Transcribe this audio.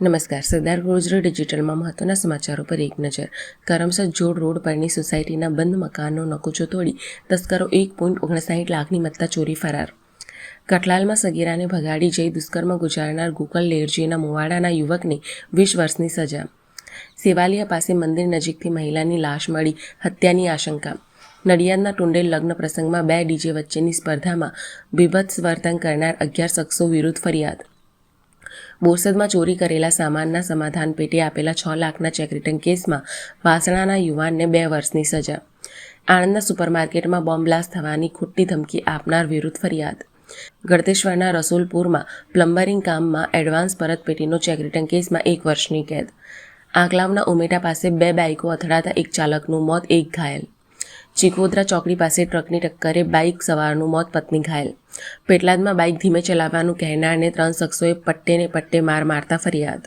નમસ્કાર. સરદાર રોજરી ડિજિટલમાં મહત્વના સમાચારો પર એક નજર. કરમસદ જોડ રોડ પરની સોસાયટીના બંધ મકાનનો નકુચો તોડી તસ્કરો 1.59 લાખની મત્તા ચોરી ફરાર. કઠલાલમાં સગીરાને ભગાડી જઈ દુષ્કર્મ ગુજારનાર ગોકલ લેરજીના મોવાડાના યુવકને 20 વર્ષની સજા. સેવાલિયા પાસે મંદિર નજીકથી મહિલાની લાશ મળી, હત્યાની આશંકા. નડિયાદના ટુંડેલ લગ્ન પ્રસંગમાં 2 ડીજે વચ્ચેની સ્પર્ધામાં બીભત્સ વર્તન કરનાર 11 શખ્સો વિરુદ્ધ ફરિયાદ. બોરસદમાં ચોરી કરેલા સામાનના સમાધાન પેટે આપેલા 6 લાખના ચેક રિટર્ન કેસમાં વાસણાના યુવાનને 2 વર્ષની સજા. આણંદના સુપરમાર્કેટમાં બોમ્બ બ્લાસ્ટ થવાની ખોટી ધમકી આપનાર વિરુદ્ધ ફરિયાદ. ગળતેશ્વરના રસુલપુરમાં પ્લમ્બરિંગ કામમાં એડવાન્સ પરતપેટીનો ચેક રિટર્ન કેસમાં 1 વર્ષની કેદ. આંકલાવના ઉમેટા પાસે 2 બાઇકો અથડાતા એક ચાલકનું મોત, 1 ઘાયલ. ચીખોદરા ચોકડી પાસે ટ્રકની ટક્કરે બાઇક સવારનું મોત, પત્ની ઘાયલ. પેટલાદમાં બાઇક ધીમે ચલાવવાનું કહેનારને 3 શખ્સોએ પટ્ટે માર મારતા ફરિયાદ.